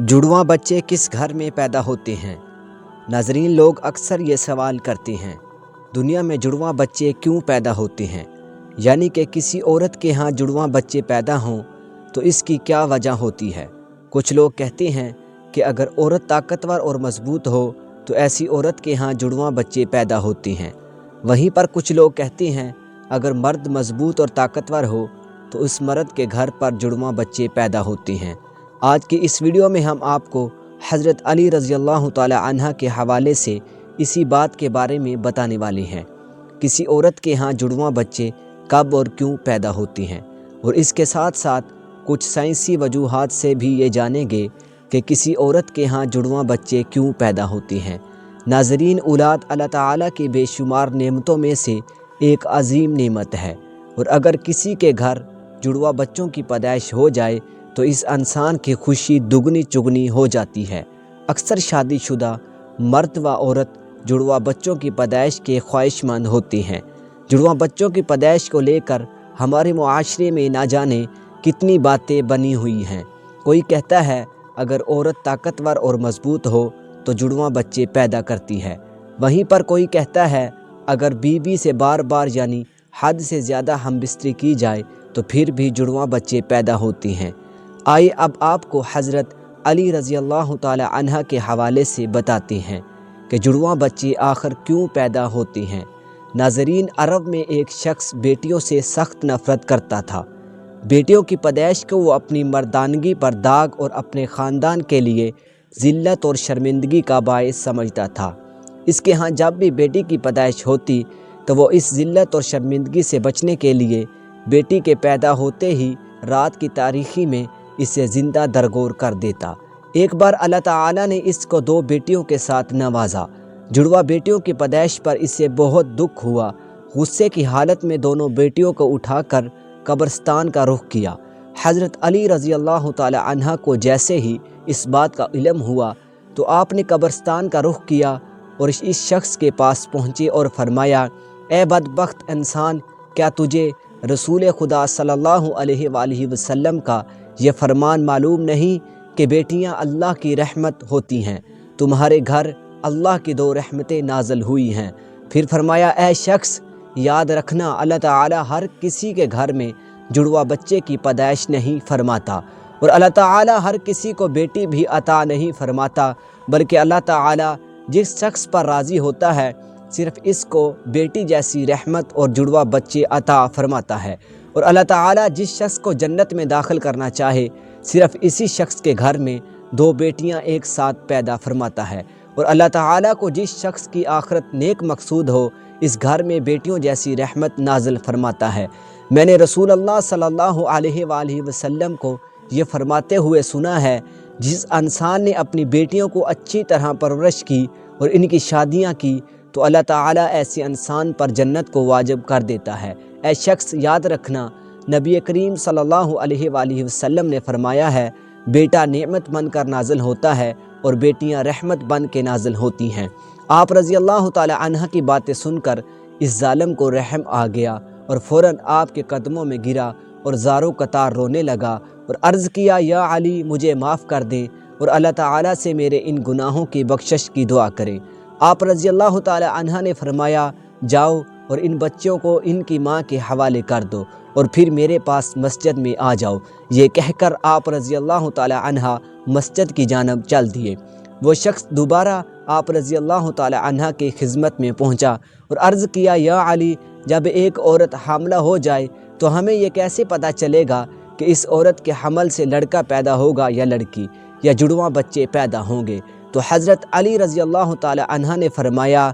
जुड़वां बच्चे किस घर में पैदा होते हैं? नाज़रीन, लोग अक्सर ये सवाल करते हैं, दुनिया में जुड़वां बच्चे क्यों पैदा होते हैं? यानी कि किसी औरत के यहाँ जुड़वां बच्चे पैदा हों तो इसकी क्या वजह होती है? कुछ लोग कहते हैं कि अगर औरत ताकतवर और मजबूत हो तो ऐसी औरत के यहाँ जुड़वां बच्चे पैदा होते हैं। वहीं पर कुछ लोग कहते हैं अगर मर्द मजबूत और ताकतवर हो तो उस मर्द के घर पर जुड़वां बच्चे पैदा होते हैं। आज की इस वीडियो में हम आपको हज़रत अली रज़ी अल्लाह ताला अन्हा के हवाले से इसी बात के बारे में बताने वाले हैं। किसी औरत के यहाँ जुड़वां बच्चे कब और क्यों पैदा होते हैं, और इसके साथ साथ कुछ साइंसी वजूहात से भी ये जानेंगे कि किसी औरत के यहाँ जुड़वां बच्चे क्यों पैदा होते हैं। नाज़रीन, औलाद अल्लाह ताला की बेशुमार नेमतों में से एक अजीम नेमत है, और अगर किसी के घर जुड़वां बच्चों की पैदाइश हो जाए तो इस इंसान की खुशी दुगनी चुगनी हो जाती है। अक्सर शादीशुदा मर्द व औरत जुड़वां बच्चों की पैदाइश के ख्वाहिशमंद होते हैं। जुड़वां बच्चों की पैदाइश को लेकर हमारे मुआशरे में ना जाने कितनी बातें बनी हुई हैं। कोई कहता है अगर औरत ताकतवर और मजबूत हो तो जुड़वां बच्चे पैदा करती है। वहीं पर कोई कहता है अगर बीवी से बार बार यानी हद से ज़्यादा हमबिस्तरी की जाए तो फिर भी जुड़वां बच्चे पैदा होते हैं। आइए अब आपको हज़रत अली रज़ी अल्लाह ताला अन्हा के हवाले से बताते हैं कि जुड़वां बच्चे आखिर क्यों पैदा होते हैं। नाज़रीन, अरब में एक शख्स बेटियों से सख्त नफ़रत करता था। बेटियों की पैदाइश को वो अपनी मर्दानगी पर दाग और अपने ख़ानदान के लिए ज़िल्लत और शर्मिंदगी का बायस समझता था। इसके यहाँ जब भी बेटी की पैदाइश होती तो वो इस ज़िल्लत और शर्मिंदगी से बचने के लिए बेटी के पैदा होते ही रात की तारीकी में इसे ज़िंदा दरगोर कर देता। एक बार अल्लाह ताला ने इसको 2 बेटियों के साथ नवाजा। जुड़वा बेटियों की पैदाइश पर इसे बहुत दुख हुआ। गुस्से की हालत में दोनों बेटियों को उठाकर कब्रिस्तान का रुख किया। हज़रत अली रज़ी अल्लाह ताला अन्हा को जैसे ही इस बात का इल्म हुआ तो आपने कब्रिस्तान का रुख किया और इस शख्स के पास पहुँचे और फरमाया, ए बदबख्त इंसान, क्या तुझे रसूल खुदा सल्लल्लाहु अलैहि वसल्लम का ये फरमान मालूम नहीं कि बेटियां अल्लाह की रहमत होती हैं? तुम्हारे घर अल्लाह की 2 रहमतें नाज़िल हुई हैं। फिर फरमाया, ए शख्स, याद रखना अल्लाह ताला हर किसी के घर में जुड़वा बच्चे की पैदाइश नहीं फरमाता, और अल्लाह ताला हर किसी को बेटी भी अता नहीं फरमाता, बल्कि अल्लाह ताला जिस शख्स पर राज़ी होता है सिर्फ़ इसको बेटी जैसी रहमत और जुड़वा बच्चे अता फरमाता है। और अल्लाह ताला जिस शख्स को जन्नत में दाखिल करना चाहे सिर्फ़ इसी शख्स के घर में 2 बेटियां एक साथ पैदा फरमाता है। और अल्लाह ताला को जिस शख्स की आखिरत नेक मकसूद हो इस घर में बेटियों जैसी रहमत नाजिल फरमाता है। मैंने रसूल अल्लाह सल्लल्लाहु अलैहि वसल्लम को ये फरमाते हुए सुना है, जिस इंसान ने अपनी बेटियों को अच्छी तरह परवरिश की और इनकी शादियाँ की तो अल्लाह ताला ऐसे इंसान पर जन्नत को वाजिब कर देता है। ऐ शख्स, याद रखना, नबी करीम सल्लल्लाहु अलैहि वसल्लम ने फरमाया है, बेटा नेमत बन कर नाजिल होता है और बेटियां रहमत बन के नाजिल होती हैं। आप रज़ी अल्लाह ताला अन्हा की बातें सुनकर इस जालिम को रहम आ गया और फ़ौरन आपके कदमों में गिरा और ज़ारो कतार रोने लगा और अर्ज़ किया, या अली, मुझे माफ़ कर दें और अल्लाह ताला से मेरे इन गुनाहों की बख्शिश की दुआ करें। आप रज़ी अल्लाह ताला अन्हा ने फरमाया, जाओ और इन बच्चों को इनकी माँ के हवाले कर दो और फिर मेरे पास मस्जिद में आ जाओ। ये कहकर आप रज़ी अल्लाह ताला अन्हा मस्जिद की जानब चल दिए। वो शख्स दोबारा आप रज़ी अल्लाह ताला अन्हा की खिदमत में पहुँचा और अर्ज़ किया, या अली, जब एक औरत हामला हो जाए तो हमें ये कैसे पता चलेगा कि इस औरत के हमल से लड़का पैदा होगा या लड़की, या जुड़वां बच्चे पैदा होंगे? तो हज़रत अली रज़ी अल्लाह ताला अन्हा ने फरमाया,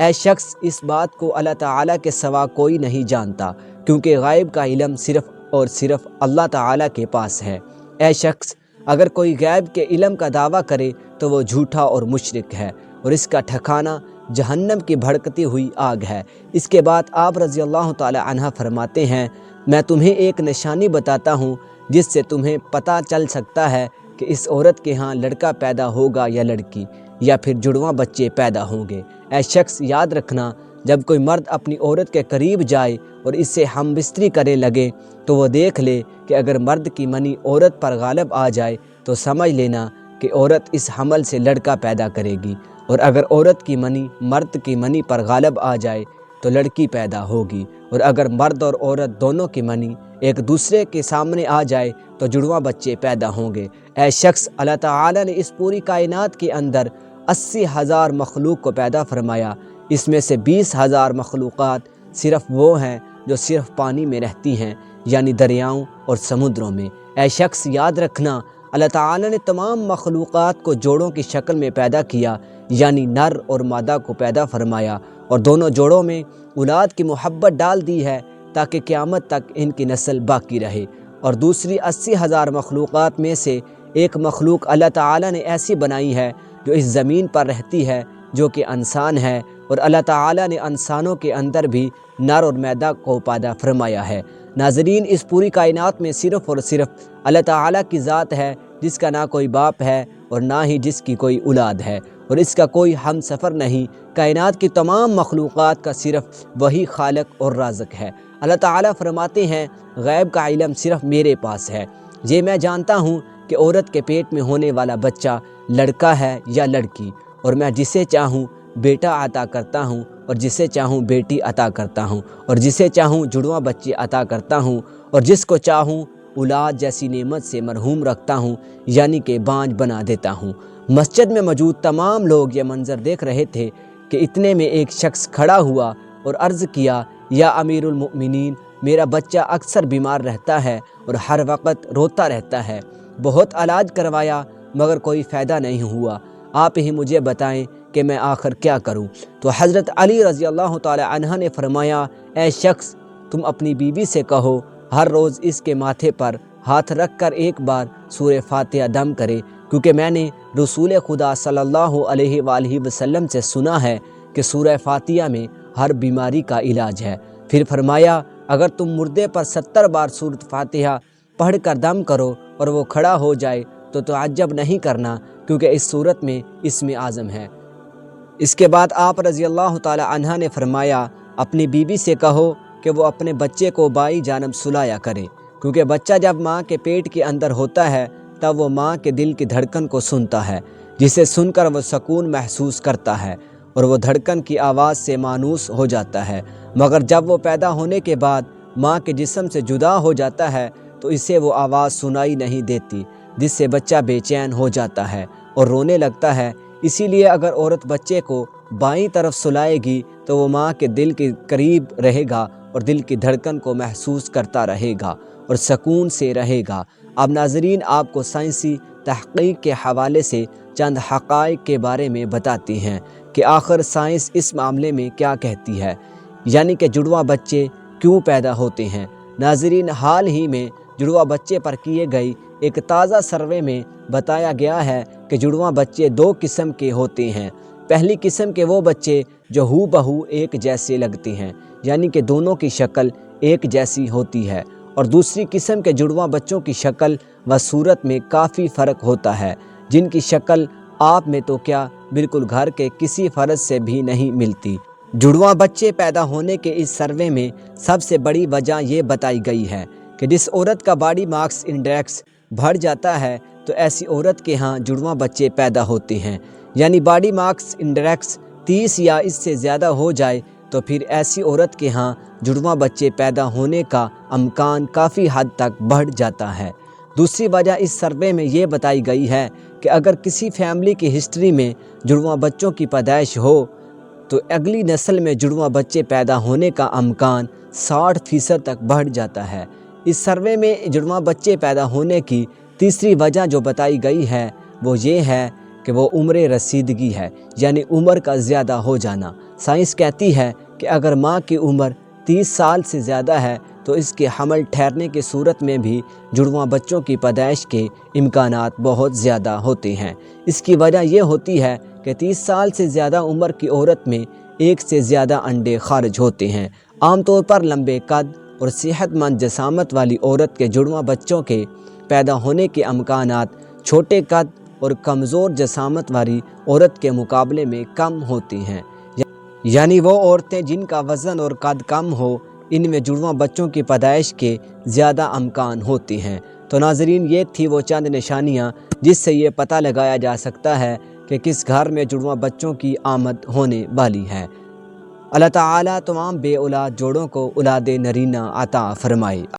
ऐ शख्स, इस बात को अल्लाह ताला के सिवा कोई नहीं जानता, क्योंकि गायब का इल्म सिर्फ़ और सिर्फ अल्लाह ताला के पास है। ऐ शख्स, अगर कोई गायब के इल्म का दावा करे तो वो झूठा और मुशरिक है और इसका ठिकाना जहन्नम की भड़कती हुई आग है। इसके बाद आप रज़ी अल्लाह ताला अन्हा फरमाते हैं, मैं तुम्हें एक निशानी बताता हूँ जिससे तुम्हें पता चल सकता है कि इस औरत के यहाँ लड़का पैदा होगा या लड़की, या फिर जुड़वां बच्चे पैदा होंगे। ऐ शख्स, याद रखना, जब कोई मर्द अपनी औरत के करीब जाए और इससे हमबिस्तरी करने लगे तो वो देख ले कि अगर मर्द की मनी औरत पर गालिब आ जाए तो समझ लेना کہ عورت اس حمل سے لڑکا پیدا کرے گی، اور اگر عورت کی منی مرد کی منی پر غالب آ جائے تو لڑکی پیدا ہوگی، اور اگر مرد اور عورت دونوں کی منی ایک دوسرے کے سامنے آ جائے تو جڑواں بچے پیدا ہوں گے۔ اے شخص، اللہ تعالیٰ نے اس پوری کائنات کے اندر 80,000 مخلوق کو پیدا فرمایا، اس میں سے 20,000 مخلوقات صرف وہ ہیں جو صرف پانی میں رہتی ہیں، یعنی دریاؤں اور سمندروں میں۔ اے شخص، یاد رکھنا، اللہ تعالیٰ نے تمام مخلوقات کو جوڑوں کی شکل میں پیدا کیا، یعنی نر اور مادہ کو پیدا فرمایا، اور دونوں جوڑوں میں اولاد کی محبت ڈال دی ہے تاکہ قیامت تک ان کی نسل باقی رہے۔ اور دوسری 80,000 مخلوقات میں سے ایک مخلوق اللہ تعالیٰ نے ایسی بنائی ہے جو اس زمین پر رہتی ہے، جو کہ انسان ہے، اور اللہ تعالیٰ نے انسانوں کے اندر بھی نر اور مادہ کو پیدا فرمایا ہے۔ ناظرین، اس پوری کائنات میں صرف اور صرف اللہ تعالیٰ کی ذات ہے جس کا نہ کوئی باپ ہے اور نہ ہی جس کی کوئی اولاد ہے، اور اس کا کوئی ہم سفر نہیں۔ کائنات کی تمام مخلوقات کا صرف وہی خالق اور رازق ہے۔ اللہ تعالیٰ فرماتے ہیں، غیب کا علم صرف میرے پاس ہے، یہ میں جانتا ہوں کہ عورت کے پیٹ میں ہونے والا بچہ لڑکا ہے یا لڑکی، اور میں جسے چاہوں بیٹا عطا کرتا ہوں اور جسے چاہوں بیٹی عطا کرتا ہوں، اور جسے چاہوں جڑواں بچے عطا کرتا ہوں، اور جس کو چاہوں اولاد جیسی نعمت سے مرحوم رکھتا ہوں، یعنی کہ بانجھ بنا دیتا ہوں۔ مسجد میں موجود تمام لوگ یہ منظر دیکھ رہے تھے کہ اتنے میں ایک شخص کھڑا ہوا اور عرض کیا، یا امیر المؤمنین، میرا بچہ اکثر بیمار رہتا ہے اور ہر وقت روتا رہتا ہے، بہت علاج کروایا مگر کوئی فائدہ نہیں ہوا، آپ ہی مجھے بتائیں کہ میں آخر کیا کروں؟ تو حضرت علی رضی اللہ تعالی عنہ نے فرمایا، اے شخص، تم اپنی بیوی سے کہو ہر روز اس کے ماتھے پر ہاتھ رکھ کر ایک بار سورہ فاتحہ دم کرے، کیونکہ میں نے رسول خدا صلی اللہ علیہ وآلہ وسلم سے سنا ہے کہ سورہ فاتحہ میں ہر بیماری کا علاج ہے۔ پھر فرمایا، اگر تم مردے پر 70 بار سورۃ فاتحہ پڑھ کر دم کرو اور وہ کھڑا ہو جائے تو تعجب نہیں کرنا، کیونکہ اس صورت میں اسم اعظم ہے۔ اس کے بعد آپ رضی اللہ تعالی عنہ نے فرمایا، اپنی بیوی سے کہو کہ وہ اپنے بچے کو بائیں جانب سلایا کرے، کیونکہ بچہ جب ماں کے پیٹ کے اندر ہوتا ہے تب وہ ماں کے دل کی دھڑکن کو سنتا ہے، جسے سن کر وہ سکون محسوس کرتا ہے اور وہ دھڑکن کی آواز سے مانوس ہو جاتا ہے، مگر جب وہ پیدا ہونے کے بعد ماں کے جسم سے جدا ہو جاتا ہے تو اسے وہ آواز سنائی نہیں دیتی، جس سے بچہ بے چین ہو جاتا ہے اور رونے لگتا ہے۔ اسی لیے اگر عورت بچے کو بائیں طرف سلائے گی تو وہ ماں کے دل کے قریب رہے گا اور دل کی دھڑکن کو محسوس کرتا رہے گا اور سکون سے رہے گا۔ اب ناظرین، آپ کو سائنسی تحقیق کے حوالے سے چند حقائق کے بارے میں بتاتے ہیں کہ آخر سائنس اس معاملے میں کیا کہتی ہے، یعنی کہ جڑواں بچے کیوں پیدا ہوتے ہیں۔ ناظرین، حال ہی میں جڑواں بچے پر کیے گئی ایک تازہ سروے میں بتایا گیا ہے کہ جڑواں بچے 2 قسم کے ہوتے ہیں۔ پہلی قسم کے وہ بچے جو ہو بہو ایک جیسے لگتے ہیں، یعنی کہ دونوں کی شکل ایک جیسی ہوتی ہے، اور دوسری قسم کے جڑواں بچوں کی شکل و صورت میں کافی فرق ہوتا ہے، جن کی شکل آپ میں تو کیا بالکل گھر کے کسی فرد سے بھی نہیں ملتی۔ جڑواں بچے پیدا ہونے کے اس سروے میں سب سے بڑی وجہ یہ بتائی گئی ہے کہ جس عورت کا باڈی ماس انڈیکس بڑھ جاتا ہے تو ایسی عورت کے ہاں جڑواں بچے پیدا ہوتے ہیں، یعنی باڈی ماس انڈیکس 30 یا اس سے زیادہ ہو جائے تو پھر ایسی عورت کے ہاں جڑواں بچے پیدا ہونے کا امکان کافی حد تک بڑھ جاتا ہے۔ دوسری وجہ اس سروے میں یہ بتائی گئی ہے کہ اگر کسی فیملی کی ہسٹری میں جڑواں بچوں کی پیدائش ہو تو اگلی نسل میں جڑواں بچے پیدا ہونے کا امکان 60% تک بڑھ جاتا ہے۔ اس سروے میں جڑواں بچے پیدا ہونے کی تیسری وجہ جو بتائی گئی ہے وہ یہ ہے کہ وہ عمر رسیدگی ہے، یعنی عمر کا زیادہ ہو جانا۔ سائنس کہتی ہے کہ اگر ماں کی عمر 30 سال سے زیادہ ہے تو اس کے حمل ٹھہرنے کی صورت میں بھی جڑواں بچوں کی پیدائش کے امکانات بہت زیادہ ہوتے ہیں۔ اس کی وجہ یہ ہوتی ہے کہ 30 سال سے زیادہ عمر کی عورت میں 1 سے زیادہ انڈے خارج ہوتے ہیں۔ عام طور پر لمبے قد اور صحت مند جسامت والی عورت کے جڑواں بچوں کے پیدا ہونے کے امکانات چھوٹے قد اور کمزور جسامت والی عورت کے مقابلے میں کم ہوتے ہیں، یعنی وہ عورتیں جن کا وزن اور قد کم ہو ان میں جڑواں بچوں کی پیدائش کے زیادہ امکان ہوتے ہیں۔ تو ناظرین، یہ تھی وہ چند نشانیاں جس سے یہ پتہ لگایا جا سکتا ہے کہ کس گھر میں جڑواں بچوں کی آمد ہونے والی ہے۔ اللہ تعالیٰ تمام بے اولاد جوڑوں کو اولاد نرینہ عطا فرمائے۔